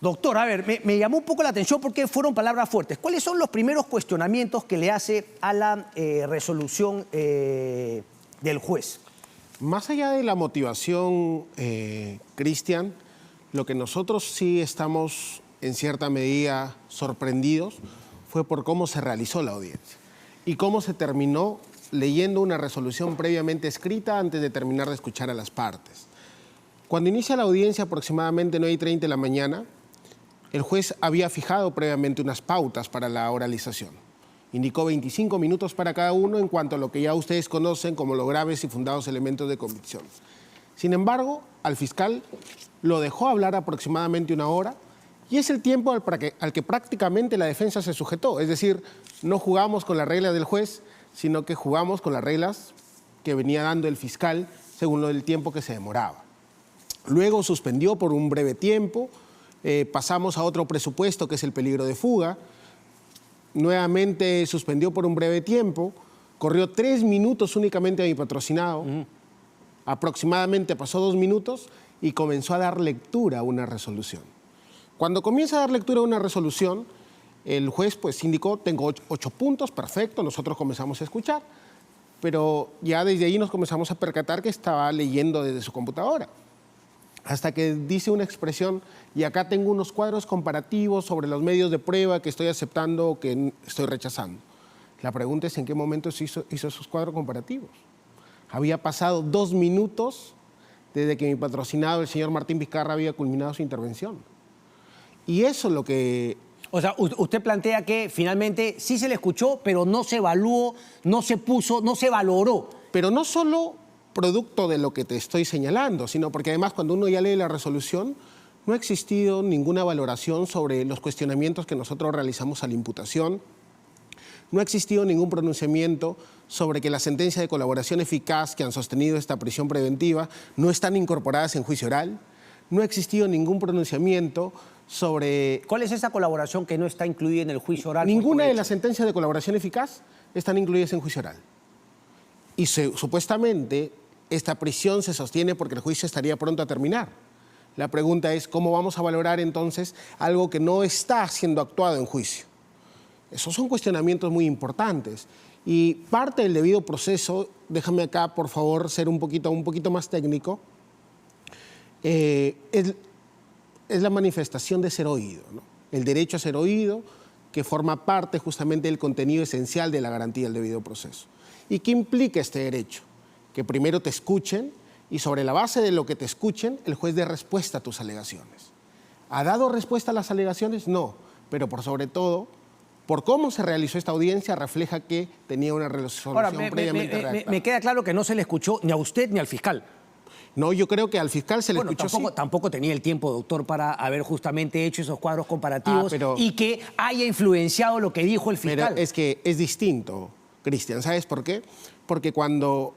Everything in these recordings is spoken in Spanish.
Doctor, a ver, me llamó un poco la atención porque fueron palabras fuertes. ¿Cuáles son los primeros cuestionamientos que le hace a la resolución del juez? Más allá de la motivación, Cristian, lo que nosotros sí estamos en cierta medida sorprendidos fue por cómo se realizó la audiencia y cómo se terminó leyendo una resolución previamente escrita antes de terminar de escuchar a las partes. Cuando inicia la audiencia, aproximadamente 9:30 de la mañana, el juez había fijado previamente unas pautas para la oralización. Indicó 25 minutos para cada uno en cuanto a lo que ya ustedes conocen como los graves y fundados elementos de convicción. Sin embargo, al fiscal lo dejó hablar aproximadamente 1 hora y es el tiempo al que prácticamente la defensa se sujetó. Es decir, no jugamos con las reglas del juez, sino que jugamos con las reglas que venía dando el fiscal según el tiempo que se demoraba. Luego suspendió por un breve tiempo, pasamos a otro presupuesto que es el peligro de fuga, nuevamente suspendió por un breve tiempo, corrió 3 minutos únicamente a mi patrocinado, aproximadamente pasó 2 minutos y comenzó a dar lectura a una resolución. Cuando comienza a dar lectura a una resolución, el juez pues indicó, tengo 8 puntos, perfecto, nosotros comenzamos a escuchar, pero ya desde ahí nos comenzamos a percatar que estaba leyendo desde su computadora. Hasta que dice una expresión, y acá tengo unos cuadros comparativos sobre los medios de prueba que estoy aceptando o que estoy rechazando. La pregunta es en qué momento se hizo esos cuadros comparativos. Había pasado 2 minutos desde que mi patrocinado, el señor Martín Vizcarra, había culminado su intervención. Y eso es lo que... O sea, usted plantea que finalmente sí se le escuchó, pero no se evaluó, no se puso, no se valoró. Pero no solo producto de lo que te estoy señalando, sino porque además cuando uno ya lee la resolución, no ha existido ninguna valoración sobre los cuestionamientos que nosotros realizamos a la imputación, no ha existido ningún pronunciamiento sobre que la sentencia de colaboración eficaz que han sostenido esta prisión preventiva no están incorporadas en juicio oral, no ha existido ningún pronunciamiento sobre... ¿Cuál es esa colaboración que no está incluida en el juicio oral? Ninguna de las sentencias de colaboración eficaz están incluidas en juicio oral. Y supuestamente esta prisión se sostiene porque el juicio estaría pronto a terminar. La pregunta es, ¿cómo vamos a valorar entonces algo que no está siendo actuado en juicio? Esos son cuestionamientos muy importantes. Y parte del debido proceso, déjame acá, por favor, ser un poquito más técnico, es la manifestación de ser oído, ¿no? El derecho a ser oído, que forma parte justamente del contenido esencial de la garantía del debido proceso. ¿Y qué implica este derecho? Que primero te escuchen y sobre la base de lo que te escuchen, el juez dé respuesta a tus alegaciones. ¿Ha dado respuesta a las alegaciones? No, pero por sobre todo, por cómo se realizó esta audiencia, refleja que tenía una resolución previamente redactada. Me queda claro que no se le escuchó ni a usted ni al fiscal. No, yo creo que al fiscal se le escuchó tampoco tenía el tiempo, doctor, para haber justamente hecho esos cuadros comparativos y que haya influenciado lo que dijo el fiscal. Pero es que es distinto, Cristian, ¿sabes por qué? Porque cuando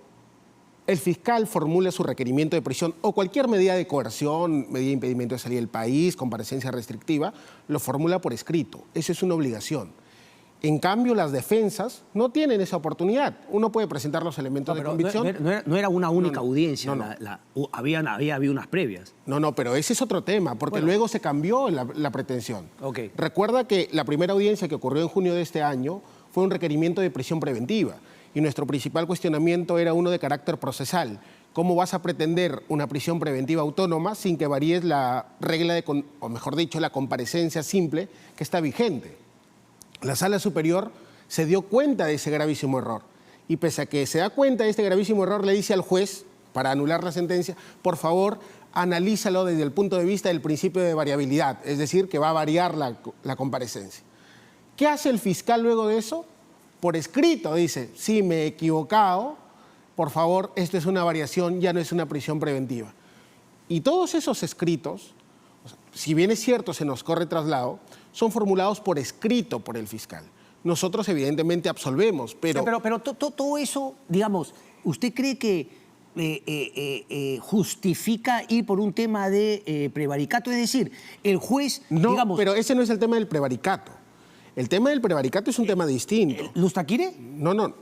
el fiscal formula su requerimiento de prisión o cualquier medida de coerción, medida de impedimento de salir del país, comparecencia restrictiva, lo formula por escrito. Eso es una obligación. En cambio, las defensas no tienen esa oportunidad. Uno puede presentar los elementos de convicción. No era una única audiencia, había unas previas. No, pero ese es otro tema, porque luego se cambió la pretensión. Okay. Recuerda que la primera audiencia que ocurrió en junio de este año fue un requerimiento de prisión preventiva. Y nuestro principal cuestionamiento era uno de carácter procesal. ¿Cómo vas a pretender una prisión preventiva autónoma sin que varíes la regla, o mejor dicho, la comparecencia simple que está vigente? La Sala Superior se dio cuenta de ese gravísimo error. Y pese a que se da cuenta de este gravísimo error, le dice al juez, para anular la sentencia, por favor, analízalo desde el punto de vista del principio de variabilidad, es decir, que va a variar la comparecencia. ¿Qué hace el fiscal luego de eso? Por escrito dice, sí, me he equivocado, por favor, esto es una variación, ya no es una prisión preventiva. Y todos esos escritos, si bien es cierto, se nos corre traslado, son formulados por escrito por el fiscal. Nosotros evidentemente absolvemos, pero... Pero todo eso, digamos, ¿usted cree que justifica ir por un tema de prevaricato? Es decir, el juez, no, digamos... pero ese no es el tema del prevaricato. El tema del prevaricato es un tema distinto. ¿Luz Taquire? No,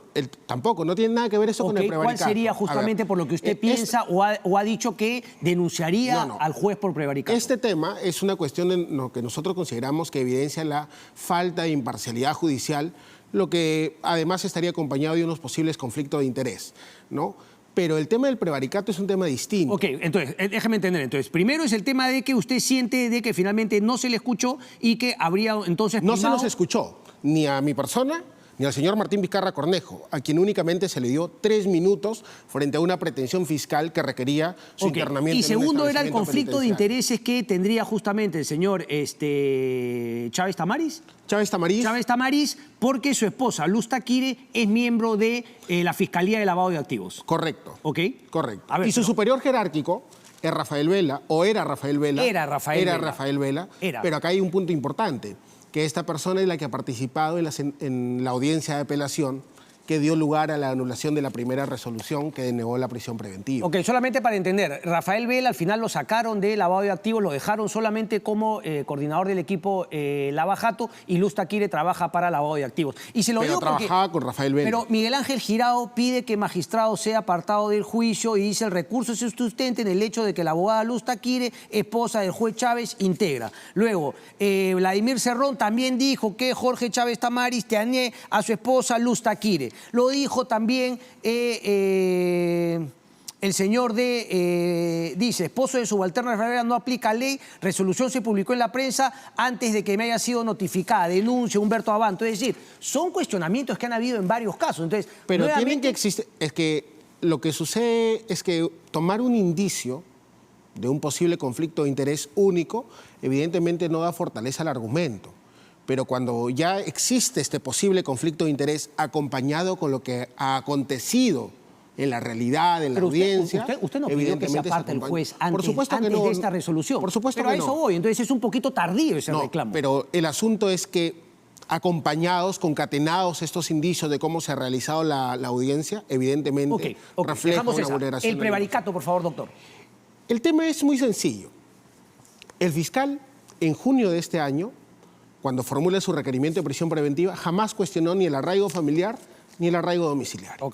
tampoco, no tiene nada que ver eso con el prevaricato. ¿Cuál sería justamente por lo que usted piensa o ha dicho que denunciaría al juez por prevaricato? Este tema es una cuestión en lo que nosotros consideramos que evidencia la falta de imparcialidad judicial, lo que además estaría acompañado de unos posibles conflictos de interés, ¿no? Pero el tema del prevaricato es un tema distinto. Ok, entonces, déjame entender. Entonces, primero es el tema de que usted siente de que finalmente no se le escuchó y que habría entonces No se nos escuchó, ni a mi persona, ni al señor Martín Vizcarra Cornejo, a quien únicamente se le dio 3 minutos frente a una pretensión fiscal que requería su internamiento. Y segundo era el conflicto de intereses que tendría justamente el señor Chávez Tamariz. Chávez Tamariz, porque su esposa, Luz Taquire, es miembro de la Fiscalía de Lavado de Activos. Correcto. ¿Ok? Correcto. A ver, y su superior jerárquico es Rafael Vela, o era Rafael Vela. Era Rafael Vela. Pero acá hay un punto importante, que esta persona es la que ha participado en la audiencia de apelación que dio lugar a la anulación de la primera resolución que denegó la prisión preventiva. Ok, solamente para entender, Rafael Vela al final lo sacaron de lavado de activos, lo dejaron solamente como coordinador del equipo Lava Jato, y Luz Taquire trabaja para lavado de activos. Y se lo pero digo trabajaba con Rafael Vela. Pero Miguel Ángel Girao pide que magistrado sea apartado del juicio y dice el recurso se sustenta en el hecho de que la abogada Luz Taquire, esposa del juez Chávez, integra. Luego, Vladimir Cerrón también dijo que Jorge Chávez Tamariz tenía a su esposa Luz Taquire. Lo dijo también el señor dice, esposo de subalterno de Rafael no aplica ley, resolución se publicó en la prensa antes de que me haya sido notificada, denuncia Humberto Abanto. Es decir, son cuestionamientos que han habido en varios casos. Entonces, pero nuevamente... tienen que existir, es que lo que sucede es que tomar un indicio de un posible conflicto de interés único, evidentemente no da fortaleza al argumento. Pero cuando ya existe este posible conflicto de interés acompañado con lo que ha acontecido en la realidad, en la audiencia... Usted no pidió que se aparte el juez antes de esta resolución. Por supuesto pero que no. Pero a eso voy, entonces es un poquito tardío ese reclamo. Pero el asunto es que acompañados, concatenados estos indicios de cómo se ha realizado la audiencia, evidentemente refleja una vulneración. El prevaricato, por favor, doctor. El tema es muy sencillo. El fiscal, en junio de este año, cuando formula su requerimiento de prisión preventiva, jamás cuestionó ni el arraigo familiar ni el arraigo domiciliario.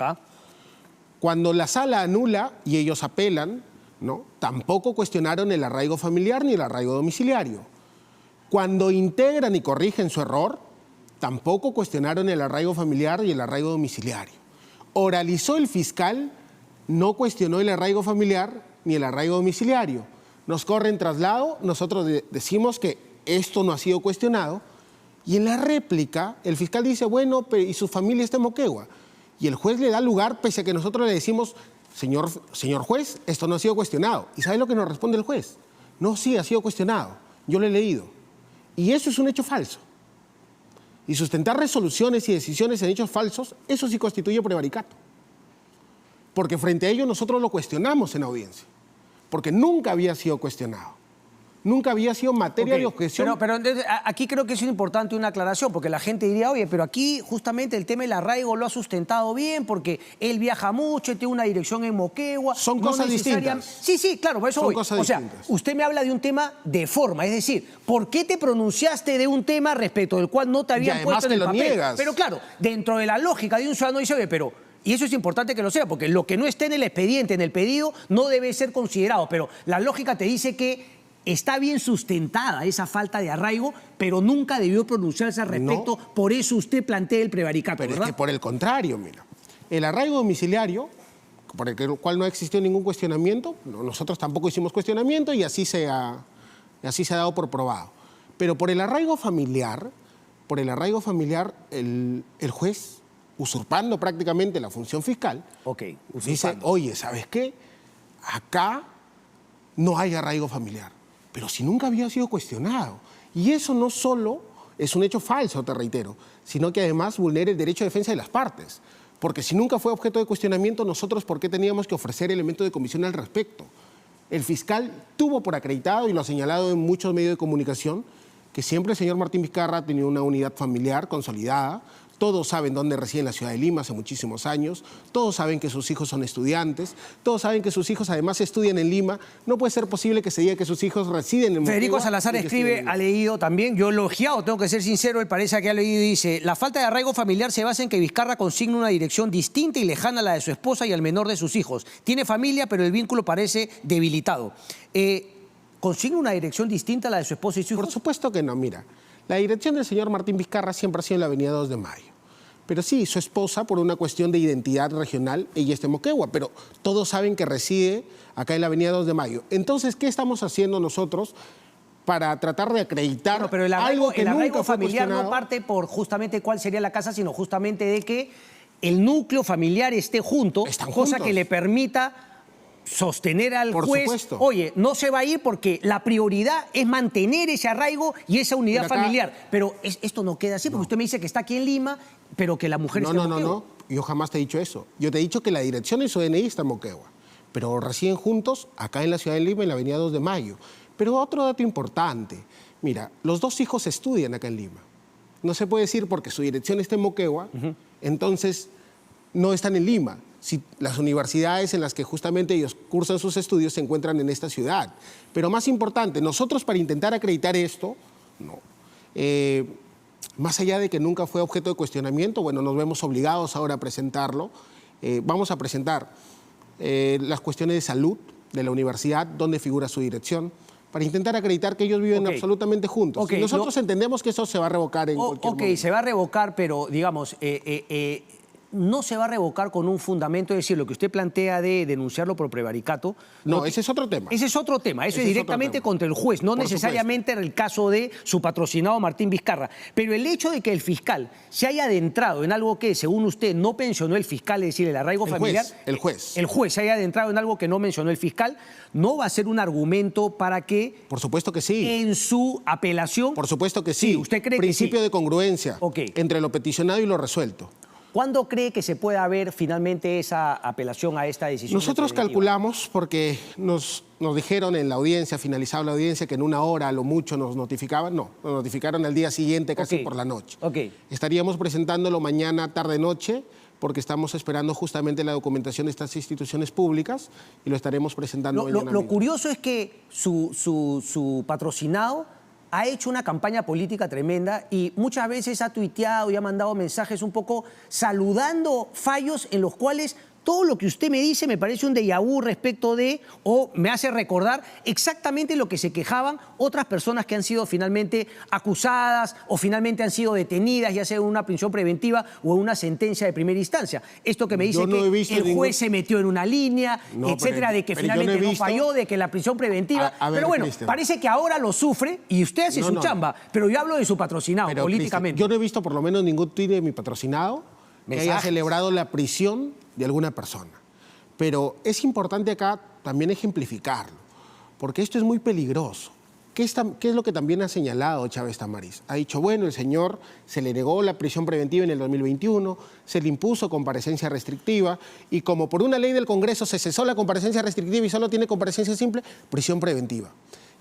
Cuando la sala anula y ellos apelan, ¿no?, tampoco cuestionaron el arraigo familiar ni el arraigo domiciliario. Cuando integran y corrigen su error, tampoco cuestionaron el arraigo familiar y el arraigo domiciliario. Oralizó el fiscal, no cuestionó el arraigo familiar ni el arraigo domiciliario. Nos corre en traslado, nosotros decimos que esto no ha sido cuestionado, y en la réplica el fiscal dice, bueno, pero ¿y su familia está en Moquegua? Y el juez le da lugar, pese a que nosotros le decimos, señor juez, esto no ha sido cuestionado. ¿Y sabe lo que nos responde el juez? No, sí, ha sido cuestionado, yo lo he leído. Y eso es un hecho falso. Y sustentar resoluciones y decisiones en hechos falsos, eso sí constituye prevaricato. Porque frente a ello nosotros lo cuestionamos en audiencia, porque nunca había sido cuestionado. Nunca había sido materia de objeción. Pero aquí creo que es importante una aclaración, porque la gente diría, oye, pero aquí justamente el tema del arraigo lo ha sustentado bien, porque él viaja mucho, tiene una dirección en Moquegua. Son cosas distintas. Sí, claro, por eso voy. O sea, usted me habla de un tema de forma, es decir, ¿por qué te pronunciaste de un tema respecto del cual no te habían puesto en el papel? Niegas. Pero claro, dentro de la lógica de un ciudadano dice, oye, pero... Y eso es importante que lo sea, porque lo que no esté en el expediente, en el pedido, no debe ser considerado. Pero la lógica te dice que está bien sustentada esa falta de arraigo, pero nunca debió pronunciarse al respecto. No. Por eso usted plantea el prevaricato, pero ¿verdad? Es que por el contrario, mira. El arraigo domiciliario, por el cual no existió ningún cuestionamiento, nosotros tampoco hicimos cuestionamiento y así se ha dado por probado. Pero por el arraigo familiar, el juez, usurpando prácticamente la función fiscal, dice, oye, ¿sabes qué? Acá no hay arraigo familiar. Pero si nunca había sido cuestionado. Y eso no solo es un hecho falso, te reitero, sino que además vulnera el derecho de defensa de las partes. Porque si nunca fue objeto de cuestionamiento, nosotros, ¿por qué teníamos que ofrecer elementos de comisión al respecto? El fiscal tuvo por acreditado, y lo ha señalado en muchos medios de comunicación, que siempre el señor Martín Vizcarra ha tenido una unidad familiar consolidada, todos saben dónde reside en la ciudad de Lima hace muchísimos años, todos saben que sus hijos son estudiantes, todos saben que sus hijos además estudian en Lima. No puede ser posible que se diga que sus hijos residen en Federico Moquegua Salazar y que escribe, estudien en ha leído también, yo elogiado, tengo que ser sincero, él parece que ha leído y dice: la falta de arraigo familiar se basa en que Vizcarra consigna una dirección distinta y lejana a la de su esposa y al menor de sus hijos. Tiene familia, pero el vínculo parece debilitado. ¿Consigna una dirección distinta a la de su esposa y su hijo? Por supuesto que no, mira. La dirección del señor Martín Vizcarra siempre ha sido en la avenida 2 de Mayo. Pero sí, su esposa, por una cuestión de identidad regional, ella es de Moquegua, pero todos saben que reside acá en la avenida 2 de Mayo. Entonces, ¿qué estamos haciendo nosotros para tratar de acreditar No, pero el algo que arraigo nunca fue familiar no cuestionado? parte por justamente cuál sería la casa, sino justamente de que el núcleo familiar esté junto, Están cosa juntos. que le permita sostener al Por juez, supuesto. oye, no se va a ir porque la prioridad es mantener ese arraigo y esa unidad Pero acá- familiar. Pero esto no queda así, porque usted me dice que está aquí en Lima, pero que la mujer está en Moquegua. No. Yo jamás te he dicho eso. Yo te he dicho que la dirección de su DNI está en Moquegua, pero residen juntos acá en la ciudad de Lima, en la avenida 2 de Mayo. Pero otro dato importante. Mira, los dos hijos estudian acá en Lima. No se puede decir porque su dirección está en Moquegua, entonces no están en Lima. Si las universidades en las que justamente ellos cursan sus estudios se encuentran en esta ciudad. Pero más importante, nosotros para intentar acreditar esto, no. Más allá de que nunca fue objeto de cuestionamiento, bueno, nos vemos obligados ahora a presentarlo. Vamos a presentar las cuestiones de salud de la universidad, donde figura su dirección, para intentar acreditar que ellos viven Ok. absolutamente juntos. Ok, Y nosotros entendemos que eso se va a revocar en cualquier Ok, momento. se va a revocar, pero digamos, no se va a revocar con un fundamento, es decir, lo que usted plantea de denunciarlo por prevaricato. No, ese es otro tema. Ese es otro tema, eso Ese es es directamente otro tema. contra el juez, no Por necesariamente en el caso de su patrocinado Martín Vizcarra. Pero el hecho de que el fiscal se haya adentrado en algo que, según usted, no mencionó el fiscal, es decir, el arraigo El familiar. juez, el juez. El juez se haya adentrado en algo que no mencionó el fiscal, no va a ser un argumento para que Por supuesto que sí. en su apelación. Por supuesto que sí. Sí, ¿usted cree que Principio sí? de congruencia Ok. entre lo peticionado y lo resuelto. ¿Cuándo cree que se pueda ver finalmente esa apelación a esta decisión? Nosotros definitiva? calculamos, porque nos dijeron en la audiencia, finalizada la audiencia, que en una hora a lo mucho nos notificaban. No, nos notificaron al día siguiente, casi Ok. por la noche. Ok. Estaríamos presentándolo mañana, tarde-noche, porque estamos esperando justamente la documentación de estas instituciones públicas y lo estaremos presentando mañana Lo mismo. curioso es que su patrocinado ha hecho una campaña política tremenda y muchas veces ha tuiteado y ha mandado mensajes un poco saludando fallos en los cuales todo lo que usted me dice me parece un déjà vu respecto de, o me hace recordar exactamente lo que se quejaban otras personas que han sido finalmente acusadas o finalmente han sido detenidas, ya sea en una prisión preventiva o en una sentencia de primera instancia. Esto que me dice Yo no he que visto el ningún- juez se metió en una línea, No, etcétera, pero- de que pero yo no he finalmente no visto- falló, de que la prisión preventiva. A ver, Pero bueno, Cristian. parece que ahora lo sufre y usted hace No, su no. chamba, pero yo hablo de su patrocinado Pero, políticamente. Cristian, yo no he visto por lo menos ningún tuit de mi patrocinado que haya Mensajes. celebrado la prisión de alguna persona. Pero es importante acá también ejemplificarlo, porque esto es muy peligroso. ¿Qué es lo que también ha señalado Chávez Tamariz? Ha dicho, bueno, el señor se le negó la prisión preventiva en el 2021, se le impuso comparecencia restrictiva y como por una ley del Congreso se cesó la comparecencia restrictiva y solo tiene comparecencia simple, prisión preventiva.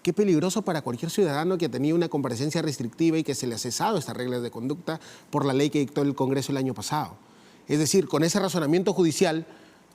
Qué peligroso para cualquier ciudadano que ha tenido una comparecencia restrictiva y que se le ha cesado estas reglas de conducta por la ley que dictó el Congreso el año pasado. Es decir, con ese razonamiento judicial,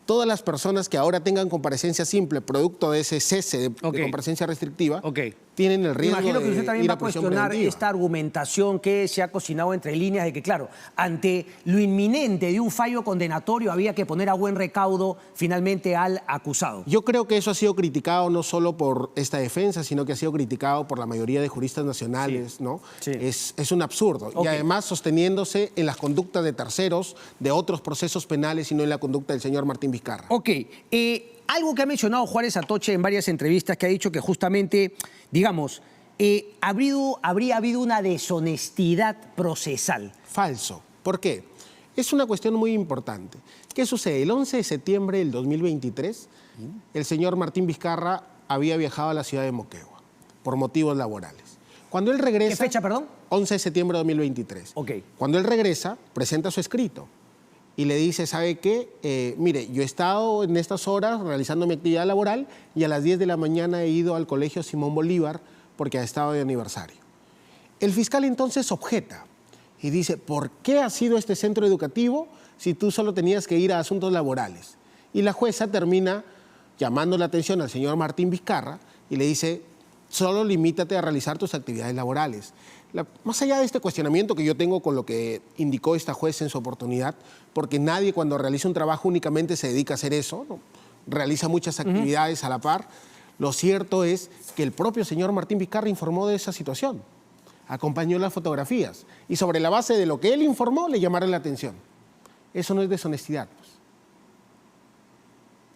todas las personas que ahora tengan comparecencia simple, producto de ese cese de Ok. comparecencia restrictiva, Ok. tienen el Me riesgo imagino que de usted también ir va a a prisión cuestionar preventiva. esta argumentación que se ha cocinado entre líneas de que, claro, ante lo inminente de un fallo condenatorio había que poner a buen recaudo finalmente al acusado. Yo creo que eso ha sido criticado no solo por esta defensa, sino que ha sido criticado por la mayoría de juristas nacionales, Sí. ¿no? Sí. Es un absurdo. Ok. Y además sosteniéndose en las conductas de terceros, de otros procesos penales y no en la conducta del señor Martín Vizcarra. Ok, algo que ha mencionado Juárez Atoche en varias entrevistas, que ha dicho que justamente, digamos, habría habido una deshonestidad procesal. Falso. ¿Por qué? Es una cuestión muy importante. ¿Qué sucede? El 11 de septiembre del 2023, el señor Martín Vizcarra había viajado a la ciudad de Moquegua por motivos laborales. Cuando él regresa... ¿Qué fecha, perdón? 11 de septiembre de 2023. Ok. Cuando él regresa, presenta su escrito y le dice, ¿sabe qué? Mire, yo he estado en estas horas realizando mi actividad laboral y a las 10 de la mañana he ido al colegio Simón Bolívar porque ha estado de aniversario. El fiscal entonces objeta y y dice, ¿por qué ha sido este centro educativo si tú solo tenías que ir a asuntos laborales? Y la jueza termina llamando la atención al señor Martín Vizcarra y le dice, solo limítate a realizar tus actividades laborales. Más allá de este cuestionamiento que yo tengo con lo que indicó esta jueza en su oportunidad, porque nadie cuando realiza un trabajo únicamente se dedica a hacer eso, ¿no? Realiza muchas actividades a la par. Lo cierto es que el propio señor Martín Vizcarra informó de esa situación, acompañó las fotografías y sobre la base de lo que él informó le llamaron la atención. Eso no es deshonestidad, pues.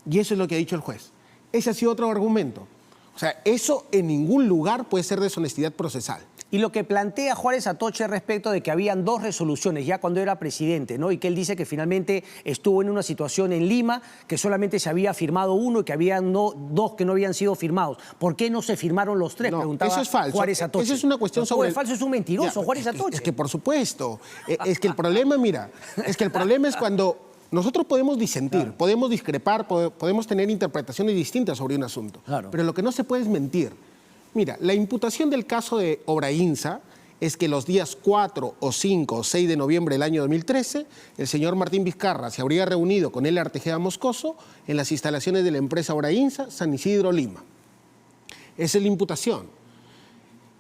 Y eso es lo que ha dicho el juez. Ese ha sido otro argumento. O sea, eso en ningún lugar puede ser deshonestidad procesal. Y lo que plantea Juárez Atoche respecto de que habían 2 resoluciones ya cuando era presidente, ¿no? Y que él dice que finalmente estuvo en una situación en Lima, que solamente se había firmado uno y que habían 2 que no habían sido firmados. ¿Por qué no se firmaron los 3? No, preguntaba eso es falso. Juárez Atoche. Eso es una cuestión sobre... Es falso, es un mentiroso, Juárez Atoche. Es que por supuesto. Es que el problema, mira, es que el problema es cuando nosotros podemos disentir, claro, podemos discrepar, podemos tener interpretaciones distintas sobre un asunto. Claro. Pero lo que no se puede es mentir. Mira, la imputación del caso de Obrainsa es que los días 4 o 5 o 6 de noviembre del año 2013, el señor Martín Vizcarra se habría reunido con L. Artejeda Moscoso en las instalaciones de la empresa Obrainsa, San Isidro, Lima. Esa es la imputación.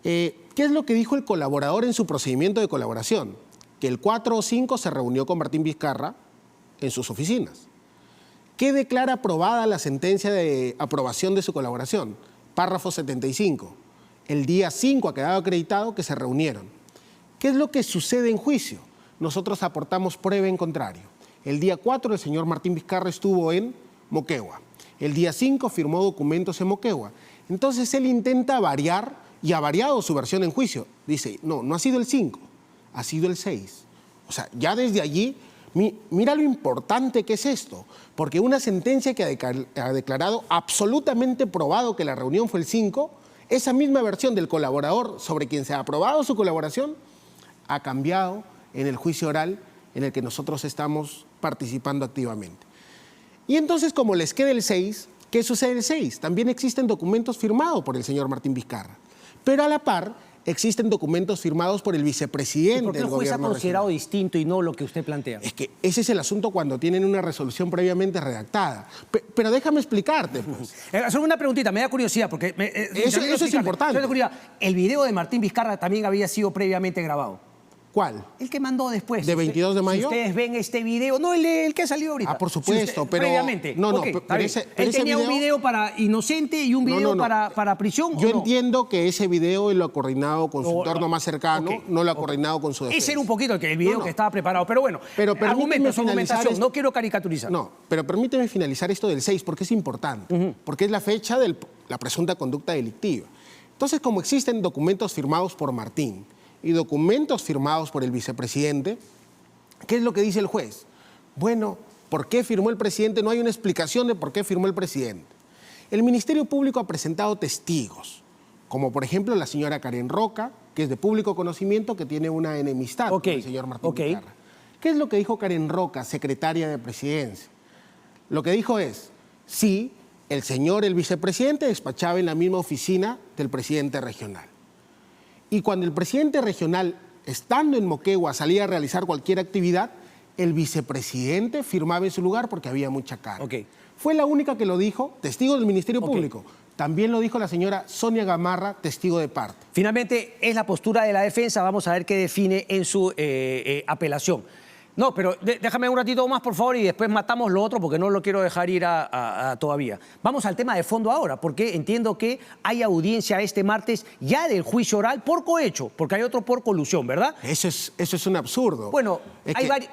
¿Qué es lo que dijo el colaborador en su procedimiento de colaboración? Que el 4 o 5 se reunió con Martín Vizcarra en sus oficinas. ¿Qué declara aprobada la sentencia de aprobación de su colaboración? Párrafo 75. El día 5 ha quedado acreditado que se reunieron. ¿Qué es lo que sucede en juicio? Nosotros aportamos prueba en contrario. El día 4 el señor Martín Vizcarra estuvo en Moquegua. El día 5 firmó documentos en Moquegua. Entonces él intenta variar y ha variado su versión en juicio. Dice, no, no ha sido el 5, ha sido el 6. O sea, ya desde allí... Mira lo importante que es esto, porque una sentencia que ha declarado absolutamente probado que la reunión fue el 5, esa misma versión del colaborador sobre quien se ha aprobado su colaboración, ha cambiado en el juicio oral en el que nosotros estamos participando activamente. Y entonces, como les queda el 6, ¿qué sucede el 6? También existen documentos firmados por el señor Martín Vizcarra, pero a la par existen documentos firmados por el vicepresidente del gobierno. ¿Por qué el juez ha considerado distinto y no lo que usted plantea? Es que ese es el asunto cuando tienen una resolución previamente redactada. Pero déjame explicarte, pues. Solo una preguntita, me da curiosidad, porque... Eso es importante. El video de Martín Vizcarra también había sido previamente grabado. ¿Cuál? El que mandó después. ¿De 22 de mayo? Si ustedes ven este video, no el que ha salido ahorita. Ah, por supuesto, pero... Previamente. No, okay, pero él tenía un video para inocente y un video para prisión. Yo entiendo que ese video él lo ha coordinado con su entorno más cercano, no lo ha coordinado con su defensa. Ese era un poquito el video que estaba preparado, pero bueno, argumentos, argumentación, no quiero caricaturizar. No, pero permíteme finalizar esto del 6, porque es importante, porque es la fecha de la presunta conducta delictiva. Entonces, como existen documentos firmados por Martín y documentos firmados por el vicepresidente, ¿qué es lo que dice el juez? Bueno, ¿por qué firmó el presidente? No hay una explicación de por qué firmó el presidente. El Ministerio Público ha presentado testigos, como por ejemplo la señora Karen Roca, que es de público conocimiento, que tiene una enemistad con el señor Martín Vizcarra. ¿Qué es lo que dijo Karen Roca, secretaria de Presidencia? Lo que dijo es, sí, el vicepresidente despachaba en la misma oficina del presidente regional. Y cuando el presidente regional, estando en Moquegua, salía a realizar cualquier actividad, el vicepresidente firmaba en su lugar porque había mucha cara. Fue la única que lo dijo, testigo del Ministerio Público. También lo dijo la señora Sonia Gamarra, testigo de parte. Finalmente, es la postura de la defensa. Vamos a ver qué define en su apelación. No, pero déjame un ratito más, por favor, y después matamos lo otro porque no lo quiero dejar ir todavía. Vamos al tema de fondo ahora, porque entiendo que hay audiencia este martes ya del juicio oral por cohecho, porque hay otro por colusión, ¿verdad? Eso es un absurdo. Bueno,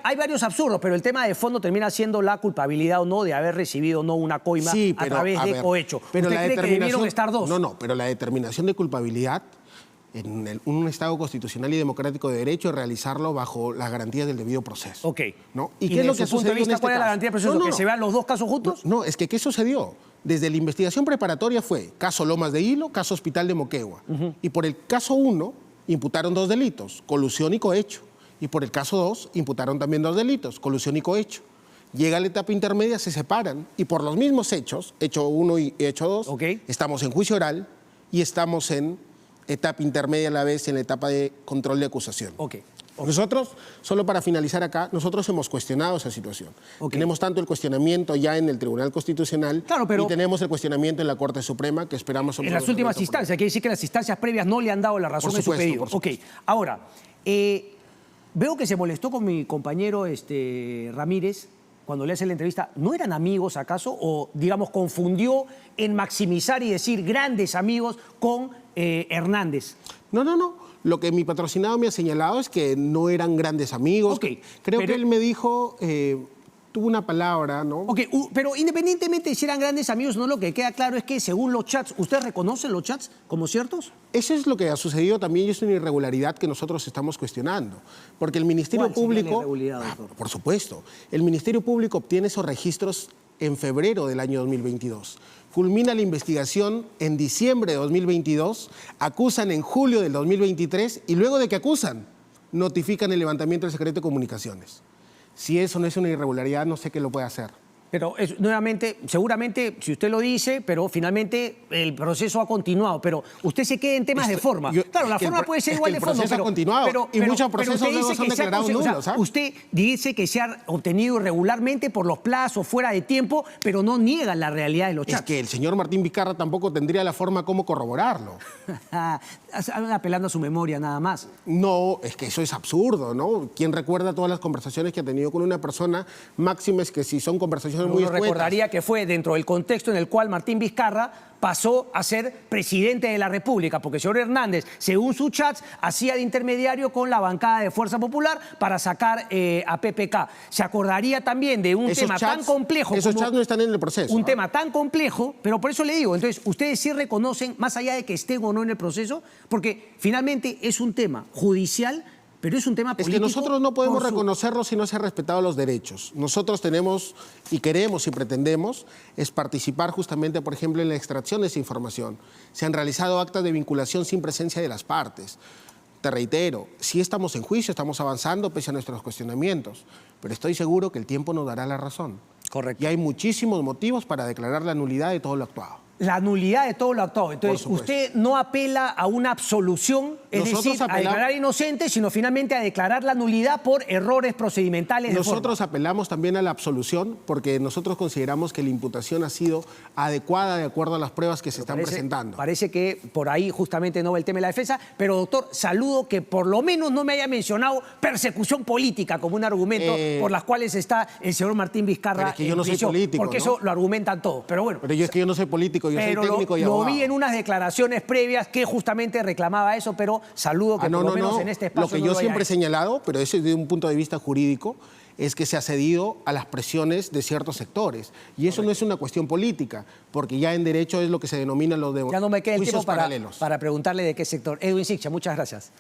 hay varios absurdos, pero el tema de fondo termina siendo la culpabilidad o no de haber recibido o no una coima a través de cohecho. Pero ¿Usted cree que debieron estar 2? No, pero la determinación de culpabilidad en un Estado constitucional y democrático de derecho, realizarlo bajo las garantías del debido proceso. ¿No? ¿Y qué es lo que sucedió en este caso? ¿Cuál es la garantía del proceso? ¿Que se vean los dos casos juntos? No, es que ¿qué sucedió? Desde la investigación preparatoria fue caso Lomas de Hilo, caso Hospital de Moquegua. Y por el caso 1 imputaron 2 delitos, colusión y cohecho. Y por el caso 2 imputaron también 2 delitos, colusión y cohecho. Llega la etapa intermedia, se separan y por los mismos hechos, hecho 1 y hecho 2, estamos en juicio oral y estamos en etapa intermedia a la vez, en la etapa de control de acusación. Nosotros, solo para finalizar acá, nosotros hemos cuestionado esa situación. Ok. Tenemos tanto el cuestionamiento ya en el Tribunal Constitucional Claro, pero- y tenemos el cuestionamiento en la Corte Suprema que esperamos... En las últimas instancias, quiere decir que en las instancias previas no le han dado la razón Por en su supuesto, pedido. por supuesto. Ok, ahora, veo que se molestó con mi compañero Ramírez cuando le hace la entrevista. ¿No eran amigos acaso? O, digamos, confundió en maximizar y decir grandes amigos con Hernández. No. Lo que mi patrocinado me ha señalado es que no eran grandes amigos. Ok, Creo pero- que él me dijo, tuvo una palabra, ¿no? Ok, pero independientemente de si eran grandes amigos o no, lo que queda claro es que según los chats, ¿ustedes reconocen los chats como ciertos? Eso es lo que ha sucedido también y es una irregularidad que nosotros estamos cuestionando. Porque el Ministerio ¿Cuál sería la Público... irregularidad, doctor? Por supuesto. El Ministerio Público obtiene esos registros en febrero del año 2022. Culmina la investigación en diciembre de 2022, acusan en julio del 2023 y luego de que acusan, notifican el levantamiento del secreto de comunicaciones. Si eso no es una irregularidad, no sé qué lo puede hacer. Pero nuevamente, seguramente, si usted lo dice, pero finalmente el proceso ha continuado. Pero usted se queda en temas de forma. Claro, la forma puede ser igual de fondo. El proceso ha continuado y muchos procesos usted luego dice son que se ha declarados conseguido, nulos. ¿Ah? Usted dice que se ha obtenido irregularmente por los plazos, fuera de tiempo, pero no niega la realidad de los Es chats. que el señor Martín Vizcarra tampoco tendría la forma como corroborarlo. Apelando a su memoria nada más. No, es que eso es absurdo, ¿no? ¿Quién recuerda todas las conversaciones que ha tenido con una persona? Máxime es que si son conversaciones muy Uno escuetas. recordaría que fue dentro del contexto en el cual Martín Vizcarra pasó a ser presidente de la República, porque el señor Hernández, según sus chats, hacía de intermediario con la bancada de Fuerza Popular para sacar a PPK. Se acordaría también de un Esos tema tan complejo Esos como chats no están en el proceso. un ¿ah? tema tan complejo, pero por eso le digo, entonces, ustedes sí reconocen, más allá de que estén o no en el proceso, porque finalmente es un tema judicial, pero es un tema Es político. que nosotros no podemos por su- reconocerlo si no se han respetado los derechos. Nosotros tenemos y queremos y pretendemos es participar justamente, por ejemplo, en la extracción de esa información. Se han realizado actas de vinculación sin presencia de las partes. Te reitero, sí estamos en juicio, estamos avanzando pese a nuestros cuestionamientos, pero estoy seguro que el tiempo nos dará la razón. Correcto. Y hay muchísimos motivos para declarar la nulidad de todo lo actuado. La nulidad de todo lo actuado. Entonces, Por supuesto. usted no apela a una absolución, es Nosotros decir, a apelamos- declarar inocente, sino finalmente a declarar la nulidad por errores procedimentales de Nosotros forma. apelamos también a la absolución porque nosotros consideramos que la imputación ha sido adecuada de acuerdo a las pruebas que se están presentando. Parece que por ahí justamente no va el tema de la defensa, pero doctor, saludo que por lo menos no me haya mencionado persecución política como un argumento por las cuales está el señor Martín Vizcarra Pero es que yo en no soy prisión, político, porque ¿no? eso lo argumentan todos. Pero bueno, Pero es que yo no soy político, yo soy pero técnico y lo abogado. vi en unas declaraciones previas que justamente reclamaba eso, pero saludo que por lo menos en este espacio Lo que no yo lo haya siempre he hecho. señalado, pero eso desde un punto de vista jurídico, es que se ha cedido a las presiones de ciertos sectores. Y eso no es una cuestión política, porque ya en derecho es lo que se denomina los de Ya no me queda el juicios tiempo paralelos. para preguntarle de qué sector. Edwin Siccha, muchas gracias.